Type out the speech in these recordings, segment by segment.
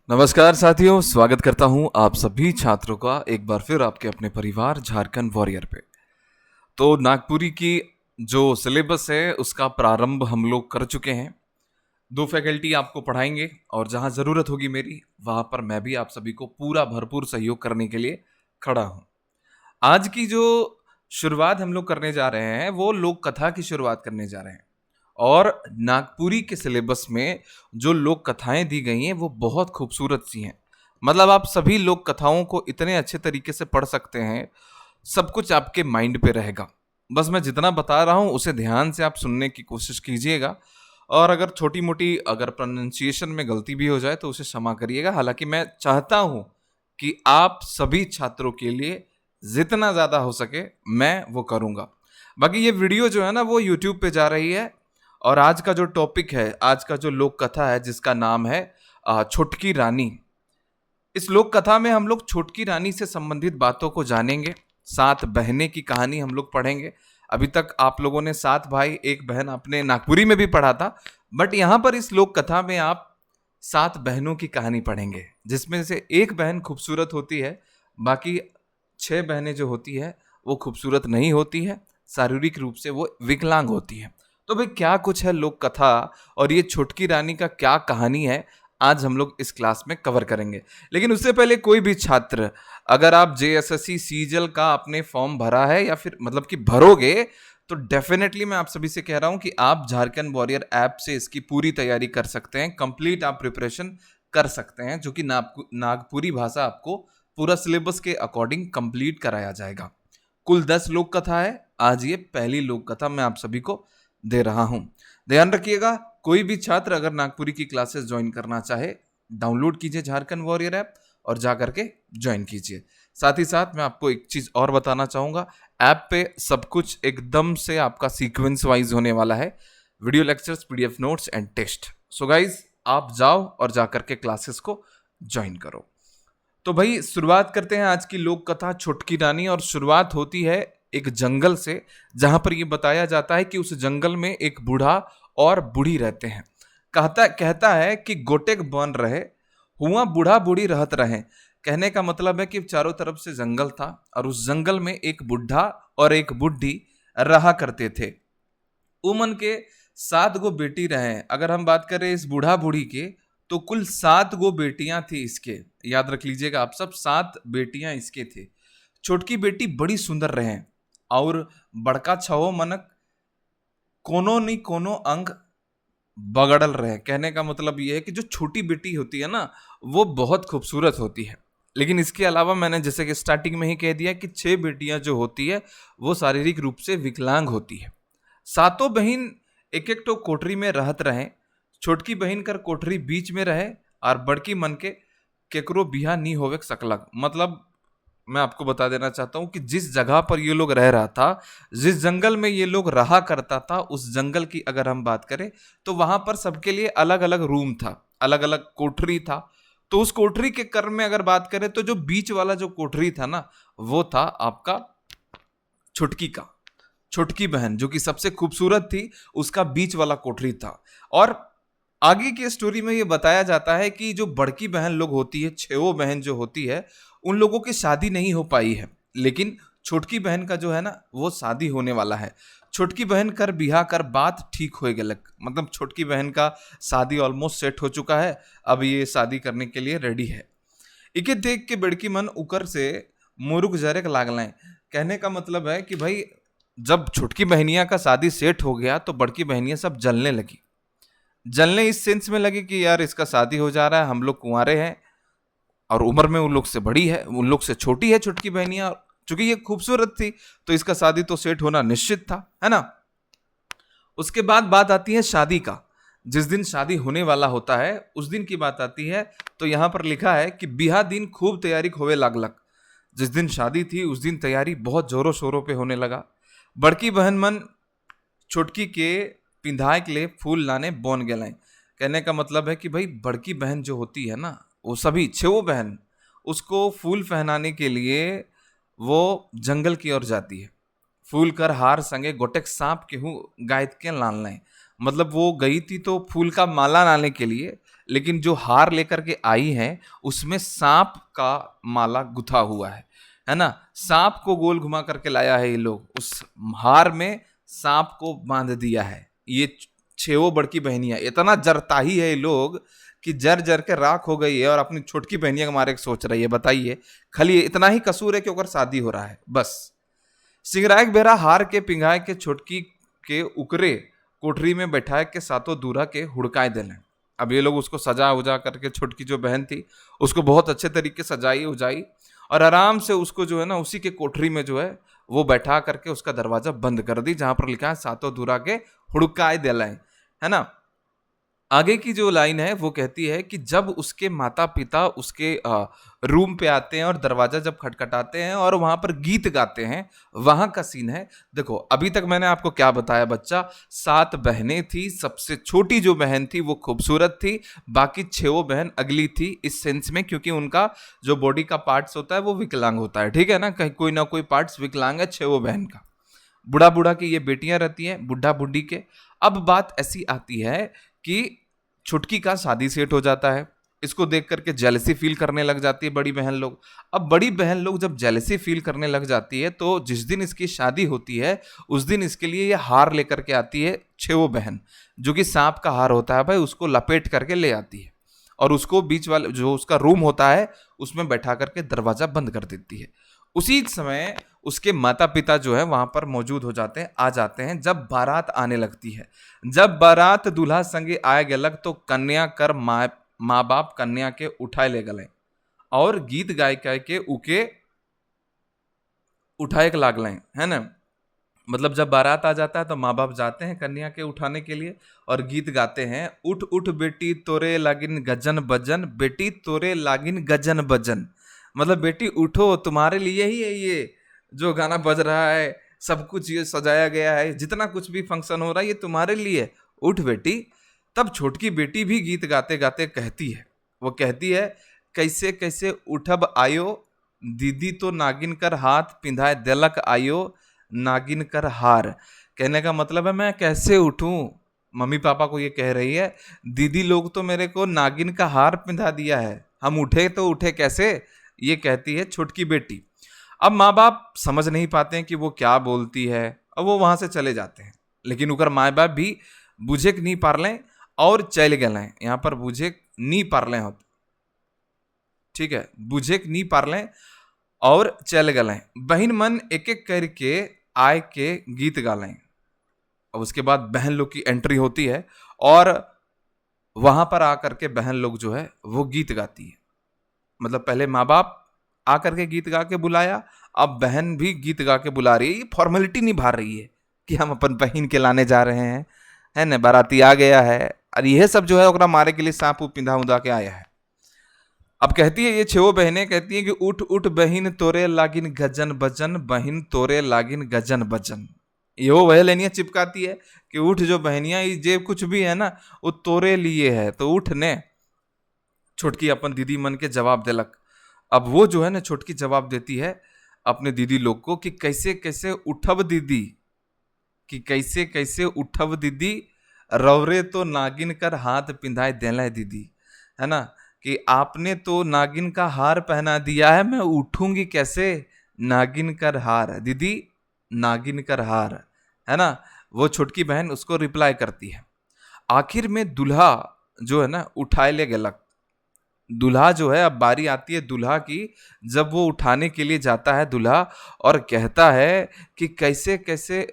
नमस्कार साथियों, स्वागत करता हूं आप सभी छात्रों का एक बार फिर आपके अपने परिवार झारखंड वॉरियर पे। तो नागपुरी की जो सिलेबस है उसका प्रारंभ हम लोग कर चुके हैं। 2 फैकल्टी आपको पढ़ाएंगे और जहां ज़रूरत होगी मेरी वहां पर मैं भी आप सभी को पूरा भरपूर सहयोग करने के लिए खड़ा हूं। आज की जो शुरुआत हम लोग करने जा रहे हैं वो लोक कथा की शुरुआत करने जा रहे हैं। और नागपुरी के सिलेबस में जो लोक कथाएं दी गई हैं वो बहुत खूबसूरत सी हैं। मतलब आप सभी लोक कथाओं को इतने अच्छे तरीके से पढ़ सकते हैं, सब कुछ आपके माइंड पे रहेगा। बस मैं जितना बता रहा हूँ उसे ध्यान से आप सुनने की कोशिश कीजिएगा। और अगर छोटी मोटी अगर प्रोनाउंसिएशन में गलती भी हो जाए तो उसे क्षमा करिएगा। हालांकि मैं चाहता हूँ कि आप सभी छात्रों के लिए जितना ज़्यादा हो सके मैं वो करूँगा। बाकी ये वीडियो जो है ना वो यूट्यूब पे जा रही है। और आज का जो टॉपिक है, आज का जो लोक कथा है जिसका नाम है छोटकी रानी। इस लोक कथा में हम लोग छोटकी रानी से संबंधित बातों को जानेंगे। 7 बहनें की कहानी हम लोग पढ़ेंगे। अभी तक आप लोगों ने 7 भाई 1 बहन अपने नागपुरी में भी पढ़ा था, बट यहाँ पर इस लोक कथा में आप 7 बहनों की कहानी पढ़ेंगे, जिसमें से एक बहन खूबसूरत होती है, बाकी 6 बहनें जो होती है वो खूबसूरत नहीं होती है, शारीरिक रूप से वो विकलांग होती है। तो भाई क्या कुछ है लोक कथा और ये छोटकी रानी का क्या कहानी है, आज हम लोग इस क्लास में कवर करेंगे। लेकिन उससे पहले कोई भी छात्र, अगर आप जेएसएससी सीजल का आपने फॉर्म भरा है या फिर मतलब कि भरोगे, तो डेफिनेटली मैं आप सभी से कह रहा हूं कि आप झारखंड वॉरियर ऐप से इसकी पूरी तैयारी कर सकते हैं, कंप्लीट आप प्रिपरेशन कर सकते हैं, जो कि नागपुरी भाषा आपको पूरा सिलेबस के अकॉर्डिंग कंप्लीट कराया जाएगा। कुल 10 लोक कथा है। आज ये पहली लोक कथा मैं आप सभी को दे रहा हूं। ध्यान रखिएगा, कोई भी छात्र अगर नागपुरी की क्लासेस ज्वाइन करना चाहे, डाउनलोड कीजिए झारखंड वॉरियर ऐप और जा करके ज्वाइन कीजिए। साथ ही साथ मैं आपको एक चीज और बताना चाहूंगा, ऐप पे सब कुछ एकदम से आपका सीक्वेंस वाइज होने वाला है। Video lectures, PDF notes and test. So guys, आप जाओ और जा करके क्लासेस को ज्वाइन करो। तो भाई शुरुआत करते हैं आज की लोक कथा छोटकी रानी। और शुरुआत होती है एक जंगल से, जहां पर यह बताया जाता है कि उस जंगल में एक बूढ़ा और बूढ़ी रहते हैं। कहता है कि गोटेक बन रहे हुआ बूढ़ा बूढ़ी रहत रहे। कहने का मतलब है कि चारों तरफ से जंगल था और उस जंगल में एक बुढ़ा और एक बुढ़ी रहा करते थे। उमन के 7 गो बेटी रहे। अगर हम बात करें इस बूढ़ा बूढ़ी के, तो कुल 7 गो बेटियां थी इसके। याद रख लीजिएगा आप सब, 7 बेटियां इसके थे। छोटकी बेटी बड़ी सुंदर रहे और बड़का छवो मनक कोनो नहीं कोनो अंग बगड़ल रहे। कहने का मतलब ये है कि जो छोटी बेटी होती है ना, वो बहुत खूबसूरत होती है। लेकिन इसके अलावा मैंने जैसे कि स्टार्टिंग में ही कह दिया कि 6 बेटियां जो होती है वो शारीरिक रूप से विकलांग होती है। सातों बहन एक एक तो कोठरी में रहत रहे। छोटकी बहन कर कोठरी बीच में रहे और बड़की मन के केकरो बिहा नहीं होवे सकलक। मतलब मैं आपको बता देना चाहता हूं कि जिस जगह पर ये लोग रह रहा था, जिस जंगल में ये लोग रहा करता था, उस जंगल की अगर हम बात करें तो वहां पर सबके लिए अलग अलग रूम था, अलग अलग कोठरी था। तो उस कोठरी के क्रम में अगर बात करें तो जो बीच वाला जो कोठरी था ना, वो था आपका छुटकी का। छोटकी बहन जो कि सबसे खूबसूरत थी, उसका बीच वाला कोठरी था। और आगे की स्टोरी में ये बताया जाता है कि जो बड़की बहन लोग होती है, 6 बहन जो होती है, उन लोगों की शादी नहीं हो पाई है। लेकिन छोटकी बहन का जो है ना वो शादी होने वाला है। छोटकी बहन कर बिहा कर बात ठीक हो गलक। मतलब छोटकी बहन का शादी ऑलमोस्ट सेट हो चुका है, अब ये शादी करने के लिए रेडी है। इके देख के बड़की मन उकर से मुरुक जरक लागलें। कहने का मतलब है कि भाई जब छोटकी बहनिया का शादी सेट हो गया तो बड़की बहनियां सब जलने लगी। जलने इस सेंस में लगी कि यार इसका शादी हो जा रहा है, हम लोग कुंवारे हैं और उम्र में उन लोग से बड़ी है, उन लोग से छोटी है छोटकी बहनियां। चूंकि ये खूबसूरत थी तो इसका शादी तो सेट होना निश्चित था, है ना। उसके बाद बात आती है शादी का। जिस दिन शादी होने वाला होता है उस दिन की बात आती है। तो यहां पर लिखा है कि बिहा दिन खूब तैयारी होवे लागलक। जिस दिन शादी थी उस दिन तैयारी बहुत जोरों शोरों पे होने लगा। बड़की बहन मन छोटकी के पिंधाए के लिए फूल लाने बन गए। कहने का मतलब है कि भाई बड़की बहन जो होती है ना, वो सभी 6 बहन उसको फूल पहनाने के लिए वो जंगल की ओर जाती है। फूल कर हार संगे गोटेक सांप केहू गायत के लान लें। मतलब वो गई थी तो फूल का माला लाने के लिए, लेकिन जो हार लेकर के आई हैं उसमें सांप का माला गुथा हुआ है ना। सांप को गोल घुमा करके लाया है ये लोग, उस हार में सांप को बांध दिया है। ये छेवो बड़की बहनियां इतना जरताही है ये लोग कि जर जर के राख हो गई है और अपनी छोटकी बहनिया के मारे सोच रही है। बताइए, खाली इतना ही कसूर है कि ओकर शादी हो रहा है बस। सिंगराय बेरा हार के पिंगाए के छोटकी के उकरे कोठरी में बैठाए के सातों दूरा के हुड़काए देने। अब ये लोग उसको सजा उजा करके, छोटकी जो बहन थी उसको बहुत अच्छे तरीके सजाई उजाई और आराम से उसको जो है ना उसी के कोठरी में जो है वो बैठा करके उसका दरवाजा बंद कर दी, जहां पर लिखा है सातों दूरा के हुड़काए देलाए, है ना। आगे की जो लाइन है वो कहती है कि जब उसके माता पिता उसके रूम पे आते हैं और दरवाजा जब खटखटाते हैं और वहां पर गीत गाते हैं, वहां का सीन है। देखो, अभी तक मैंने आपको क्या बताया बच्चा, 7 बहनें थी, सबसे छोटी जो बहन थी वो खूबसूरत थी, बाकी 6 बहन अगली थी इस सेंस में, क्योंकि उनका जो बॉडी का पार्ट्स होता है वो विकलांग होता है, ठीक है ना, कहीं कोई ना कोई पार्ट्स विकलांग है 6 बहन का। बुढ़ा बुढ़ा की ये बेटियां रहती हैं, बुढ़ा बुढ़ी के। अब बात ऐसी आती है कि छुटकी का शादी सेट हो जाता है, इसको देख करके जेलसी फील करने लग जाती है बड़ी बहन लोग। अब बड़ी बहन लोग जब जेलसी फील करने लग जाती है तो जिस दिन इसकी शादी होती है उस दिन इसके लिए ये हार लेकर के आती है छेवो बहन, जो कि सांप का हार होता है भाई, उसको लपेट करके ले आती है और उसको बीच वाले जो उसका रूम होता है उसमें बैठा करके दरवाजा बंद कर देती है। उसी समय उसके माता पिता जो है वहां पर मौजूद हो जाते हैं, आ जाते हैं। जब बारात आने लगती है, जब बारात दूल्हा संगे आए गलक तो कन्या कर माँ बाप कन्या के उठाए ले गले और गीत गाय गाय के उके उठाए के लागले, है ना। मतलब जब बारात आ जाता है तो माँ बाप जाते हैं कन्या के उठाने के लिए और गीत गाते हैं, उठ उठ बेटी तोरे लागिन गजन बजन, बेटी तोरे लागिन गजन बजन। मतलब बेटी उठो, तुम्हारे लिए ही है ये जो गाना बज रहा है, सब कुछ ये सजाया गया है, जितना कुछ भी फंक्शन हो रहा है ये तुम्हारे लिए, उठ बेटी। तब छोटकी बेटी भी गीत गाते गाते कहती है, वो कहती है, कैसे कैसे उठब आयो, दीदी तो नागिन कर हाथ पिंधाए देलक आयो, नागिन कर हार। कहने का मतलब है मैं कैसे उठूं, मम्मी पापा को ये कह रही है, दीदी लोग तो मेरे को नागिन का हार पिंधा दिया है, हम उठे तो उठे कैसे, ये कहती है छोटकी बेटी। अब माँ बाप समझ नहीं पाते हैं कि वो क्या बोलती है और वो वहां से चले जाते हैं, लेकिन उकर माँ बाप भी बुझे नहीं पार लें और चल गए। यहाँ पर बुझे नहीं पार लें होते, ठीक है, बुझे नहीं पार लें और चल गए। बहन मन एक एक करके आय के गीत गा लें। और उसके बाद बहन लोग की एंट्री होती है और वहां पर आकर के बहन लोग जो है वो गीत गाती है। मतलब पहले माँ बाप आकर के गीत गा के बुलाया, अब बहन भी गीत गा के बुला रही है। ये फॉर्मेलिटी निभा रही है कि हम अपन बहन के लाने जा रहे हैं, है ना, बाराती आ गया है और यह सब जो है ओकरा मारे के लिए सांप पिंधा उधा के आया है। अब कहती है ये 6 बहनें कहती हैं कि उठ उठ बहिन तोरे लागिन गजन बजन, बहिन तोरे लागिन गजन बजन। यो वह लेनिया चिपकाती है कि उठ जो बहनियां, ये जे कुछ भी है ना वो तोरे लिए है, तो उठ ने। छोटकी अपन दीदी मन के जवाब दिलक। अब वो जो है ना छोटकी जवाब देती है अपने दीदी लोग को कि कैसे कैसे उठब दीदी, कि कैसे कैसे उठब दीदी, रवरे तो नागिन कर हाथ पिंधाए देला दीदी, है ना, कि आपने तो नागिन का हार पहना दिया है, मैं उठूंगी कैसे, नागिन कर हार दीदी, नागिन कर हार, है ना। वो छोटकी बहन उसको रिप्लाई करती है। आखिर में दूल्हा जो है ना उठाए ले गलक। दूल्हा जो है, अब बारी आती है दूल्हा की, जब वो उठाने के लिए जाता है दूल्हा और कहता है कि कैसे कैसे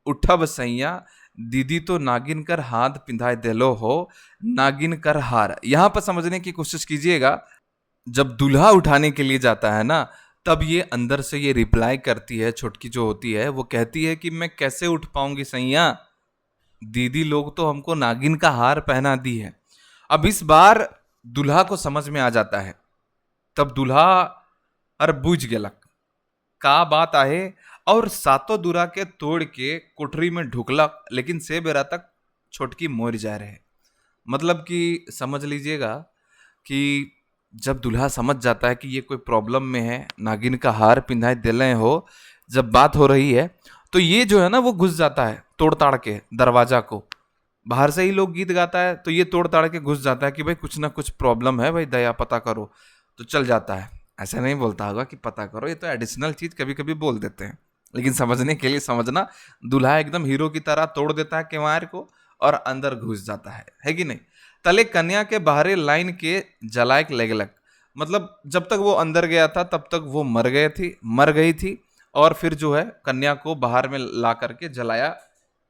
उठब सैया, दीदी तो नागिन कर हाथ पिंधाए देलो हो, नागिन कर हार। यहां पर समझने की कोशिश कीजिएगा, जब दूल्हा उठाने के लिए जाता है ना तब ये अंदर से ये रिप्लाई करती है, छोटकी जो होती है वो कहती है कि मैं कैसे उठ पाऊंगी सैया, दीदी लोग तो हमको नागिन का हार पहना दी है। अब इस बार दूल्हा को समझ में आ जाता है, तब दूल्हा अर बूझ गेलक का बात आहे और सातों दूरा के तोड़ के कोठरी में ढुकलक, लेकिन से बेरा तक छोटकी मोर जा रहे। मतलब कि समझ लीजिएगा कि जब दूल्हा समझ जाता है कि ये कोई प्रॉब्लम में है, नागिन का हार पिंधाए दिले हो, जब बात हो रही है तो ये जो है ना वो घुस जाता है तोड़ ताड़ के दरवाजा को, बाहर से ही लोग गीत गाता है तो ये तोड़ ताड़ के घुस जाता है कि भाई कुछ ना कुछ प्रॉब्लम है भाई, दया पता करो, तो चल जाता है। ऐसा नहीं बोलता होगा कि पता करो, ये तो एडिशनल चीज कभी कभी बोल देते हैं, लेकिन समझने के लिए समझना, दूल्हा एकदम हीरो की तरह तोड़ देता है केवाड़ को और अंदर घुस जाता है कि नहीं। तले कन्या के बाहरी लाइन के जलायक लेगलक, मतलब जब तक वो अंदर गया था तब तक वो मर गई थी, और फिर जो है कन्या को बाहर में ला करके जलाया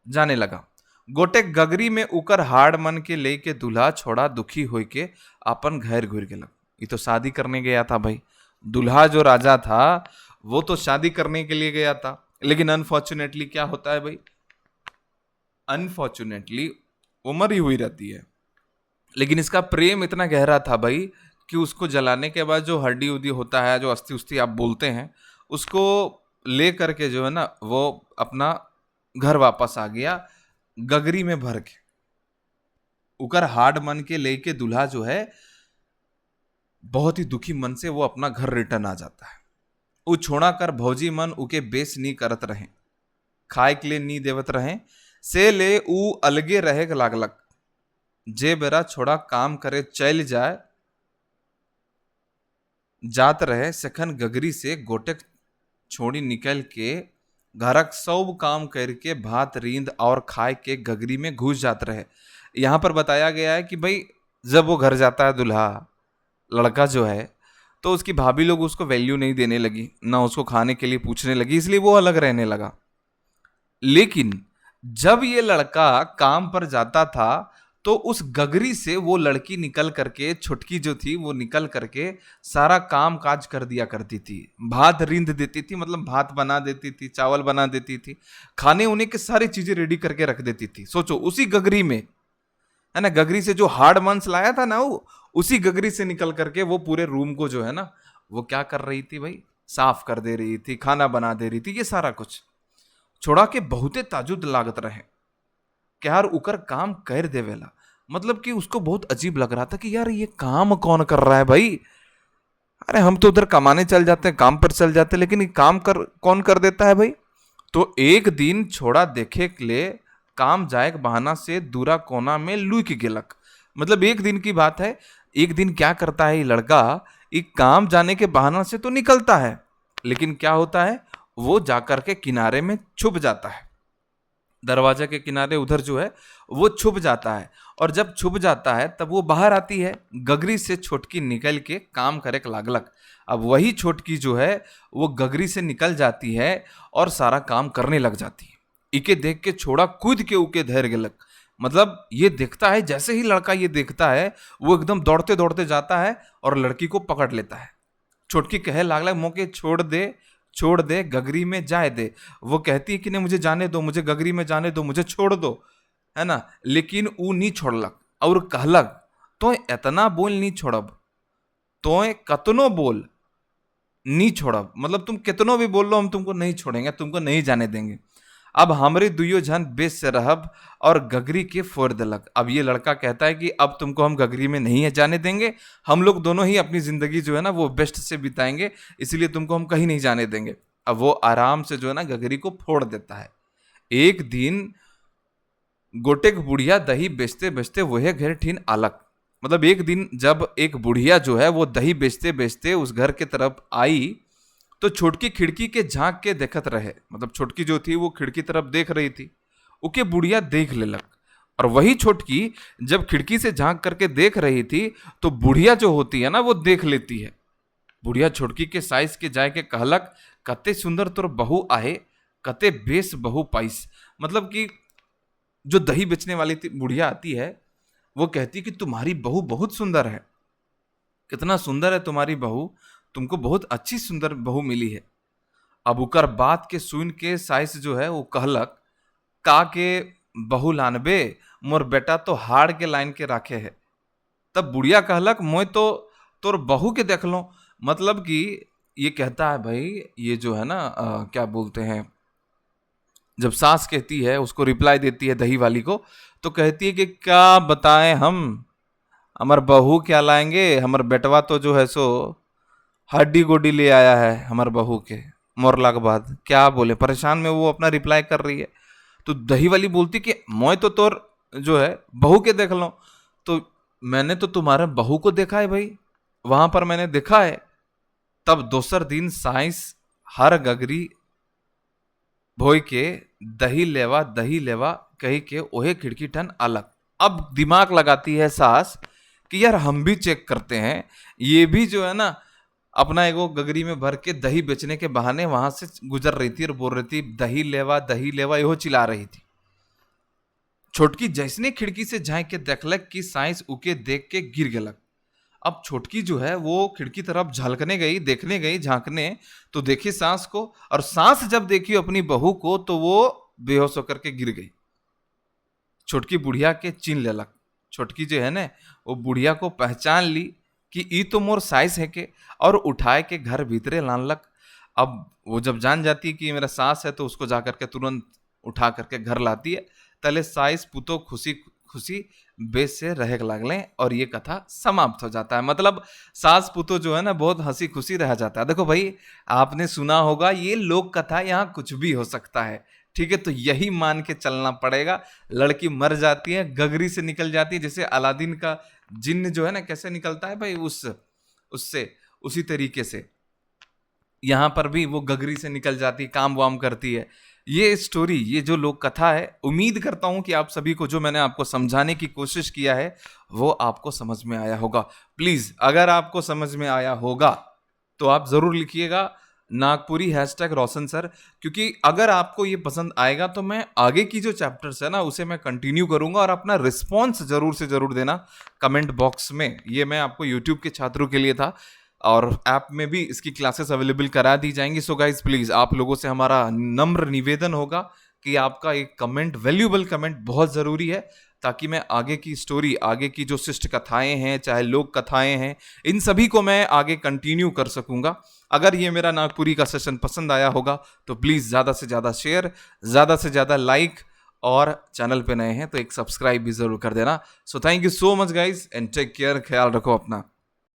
जाने लगा। गोटे गगरी में उकर हाड़ मन के लेके दूल्हा छोड़ा दुखी होई के अपन घर घुर गेलक। ये तो शादी करने गया था भाई, दूल्हा जो राजा था वो तो शादी करने के लिए गया था, लेकिन अनफॉर्चुनेटली क्या होता है भाई, अनफॉर्चुनेटली वो मरी हुई रहती है। लेकिन इसका प्रेम इतना गहरा था भाई कि उसको जलाने के बाद जो हड्डी उड्डी होता है, जो अस्थि उस्थि आप बोलते हैं, उसको ले करके जो है ना वो अपना घर वापस आ गया गगरी में भर के। उकर हार्ड मन के लेके दूल्हा जो है बहुत ही दुखी मन से वो अपना घर रिटर्न आ जाता है। उ छोड़ा कर भौजी मन उके बेस नी करत रहे, खाए के लिए नी देवत रहे, से ले उ अलगे रहे लागलक। जे बेरा छोड़ा काम करे चल जाए जात रहे, सखन गगरी से गोटक छोड़ी निकल के घरक सब काम करके भात रींद और खाए के गगरी में घुस जाते रहे। यहाँ पर बताया गया है कि भाई जब वो घर जाता है दूल्हा, लड़का जो है, तो उसकी भाभी लोग उसको वैल्यू नहीं देने लगी, ना उसको खाने के लिए पूछने लगी, इसलिए वो अलग रहने लगा। लेकिन जब ये लड़का काम पर जाता था तो उस गगरी से वो लड़की निकल करके, छुटकी जो थी वो निकल करके सारा काम काज कर दिया करती थी। भात रींध देती थी, मतलब भात बना देती थी, चावल बना देती थी, खाने उन्हें की सारी चीजें रेडी करके रख देती थी। सोचो उसी गगरी में, है ना, गगरी से जो हार्ड मंस लाया था ना, वो उसी गगरी से निकल करके वो पूरे रूम को जो है ना वो क्या कर रही थी भाई, साफ कर दे रही थी, खाना बना दे रही थी, ये सारा कुछ छोड़ा के बहुते ताजुद लागत रहे कि यार उकर काम कर देवेला। मतलब कि उसको बहुत अजीब लग रहा था कि यार ये काम कौन कर रहा है भाई, अरे हम तो उधर कमाने चल जाते हैं, काम पर चल जाते हैं, लेकिन ये काम कर कौन कर देता है भाई। तो एक दिन छोड़ा देखे के लिए काम जाए बहाना से दूरा कोना में लुक गेलक। मतलब एक दिन की बात है, एक दिन क्या करता है ये लड़का, एक काम जाने के बहाना से तो निकलता है, लेकिन क्या होता है वो जाकर के किनारे में छुप जाता है, दरवाजा के किनारे उधर जो है वो छुप जाता है। और जब छुप जाता है तब वो बाहर आती है, गगरी से छोटकी निकल के काम करे लागलक। अब वही छोटकी जो है वो गगरी से निकल जाती है और सारा काम करने लग जाती है। इके देख के छोड़ा कूद के उके धैर गेलक। मतलब ये देखता है, जैसे ही लड़का ये देखता है वो एकदम दौड़ते दौड़ते जाता है और लड़की को पकड़ लेता है। छोटकी कहे लागला मोके छोड़ दे गगरी में जाए दे। वो कहती है कि नहीं मुझे जाने दो, मुझे गगरी में जाने दो, मुझे छोड़ दो, है ना। लेकिन वो नहीं छोड़लक और कहलक तो इतना बोल नहीं छोड़ब, तो कतनो बोल नहीं छोड़ब, मतलब तुम कितनो भी बोल लो हम तुमको नहीं छोड़ेंगे, तुमको नहीं जाने देंगे। अब हमरे दुइयो जन बेस से रहब और गगरी के फोड़ दिलक। अब ये लड़का कहता है कि अब तुमको हम गगरी में नहीं है जाने देंगे, हम लोग दोनों ही अपनी जिंदगी जो है ना वो बेस्ट से बिताएंगे, इसलिए तुमको हम कहीं नहीं जाने देंगे। अब वो आराम से जो है ना गगरी को फोड़ देता है। एक दिन गोटेक बुढ़िया दही बेचते बेचते वह घर ठीन आलक। मतलब एक दिन जब एक बुढ़िया जो है वो दही बेचते बेचते उस घर के तरफ आई तो छोटकी खिड़की के झांक के देखत रहे, मतलब छोटकी जो थी वो खिड़की तरफ देख रही थी, उके बुढ़िया देख लेलक। और वही छोटकी जब खिड़की से झांक करके देख रही थी तो बुढ़िया जो होती है ना वो देख लेती है। बुढ़िया छोटकी के साइज के जाए के कहलक कते सुंदर तोर बहू आहे, कते बेस बहू पाइस। मतलब कि जो दही बेचने वाली बुढ़िया आती है वो कहती है कि तुम्हारी बहू बहुत सुंदर है, कितना सुंदर है तुम्हारी बहू, तुमको बहुत अच्छी सुंदर बहू मिली है। अब उकर बात के सुन के साइस जो है वो कहलक का के बहू लानबे, मोर बेटा तो हाड़ के लाइन के राखे है। तब बुढ़िया कहलक मोय तो तोर बहू के देख लो। मतलब कि ये कहता है भाई, ये जो है ना क्या बोलते हैं, जब सास कहती है उसको रिप्लाई देती है दही वाली को, तो कहती है कि क्या बताएं हम, हमार बहू क्या लाएंगे, हमार बेटवा तो जो है सो हड्डी गोडी ले आया है हमार बहू के मोरला के बाद, क्या बोले, परेशान में वो अपना रिप्लाई कर रही है। तो दही वाली बोलती कि मैं तो तोर जो है बहू के देख लो। तो मैंने तो तुम्हारे बहू को देखा है भाई, वहां पर मैंने देखा है। तब दोसर दिन साइंस हर गगरी भोई के दही लेवा कही के ओहे खिड़की ठन अलग। अब दिमाग लगाती है सास कि यार हम भी चेक करते हैं, ये भी जो है ना अपना एगो गगरी में भर के दही बेचने के बहाने वहां से गुजर रही थी और बोल रही थी दही लेवा यो चिल्ला रही थी। छोटकी जैसने खिड़की से झांक के देखलक कि साइंस उके देख के गिर गेलक। अब छोटकी जो है वो खिड़की तरफ झलकने गई, देखने गई, झांकने, तो देखी सांस को, और सांस जब देखी अपनी बहू को तो वो बेहोश होकर के गिर गई। छोटकी बुढ़िया के चिन्ह लेलक। छोटकी जो है ना वो बुढ़िया को पहचान ली कि ई तो मोर साइस है के, और उठाए के घर भीतरे लानलक। अब वो जब जान जाती है कि ये मेरा सास है तो उसको जाकर के तुरंत उठा करके घर लाती है। तले साइस पुतो खुशी खुशी बेस से रह लागले और ये कथा समाप्त हो जाता है। मतलब सास पुतो जो है ना बहुत हंसी खुशी रह जाता है। देखो भाई, आपने सुना होगा ये लोक कथा, यहाँ कुछ भी हो सकता है, ठीक है, तो यही मान के चलना पड़ेगा। लड़की मर जाती है, गगरी से निकल जाती है, जैसे अलादीन का जिन्न जो है ना कैसे निकलता है भाई उससे, उसी तरीके से यहाँ पर भी वो गगरी से निकल जाती, काम वाम करती है। ये स्टोरी, ये जो लोक कथा है, उम्मीद करता हूं कि आप सभी को जो मैंने आपको समझाने की कोशिश किया है वो आपको समझ में आया होगा। प्लीज अगर आपको समझ में आया होगा तो आप जरूर लिखिएगा नागपुरी #रोशन सर, क्योंकि अगर आपको ये पसंद आएगा तो मैं आगे की जो चैप्टर्स है ना उसे मैं कंटिन्यू करूंगा, और अपना रिस्पॉन्स जरूर से जरूर देना कमेंट बॉक्स में। ये मैं आपको यूट्यूब के छात्रों के लिए था, और ऐप में भी इसकी क्लासेस अवेलेबल करा दी जाएंगी। सो गाइज प्लीज आप लोगों से हमारा नम्र निवेदन होगा कि आपका एक कमेंट, वैल्यूएबल कमेंट बहुत जरूरी है, ताकि मैं आगे की स्टोरी, आगे की जो शिष्ट कथाएं हैं, चाहे लोक कथाएं हैं, इन सभी को मैं आगे कंटिन्यू कर सकूंगा। अगर ये मेरा नागपुरी का सेशन पसंद आया होगा तो प्लीज ज्यादा से ज्यादा शेयर, ज्यादा से ज्यादा लाइक, और चैनल पे नए हैं तो एक सब्सक्राइब भी जरूर कर देना। So thank you so much guys and take care, ख्याल रखो अपना।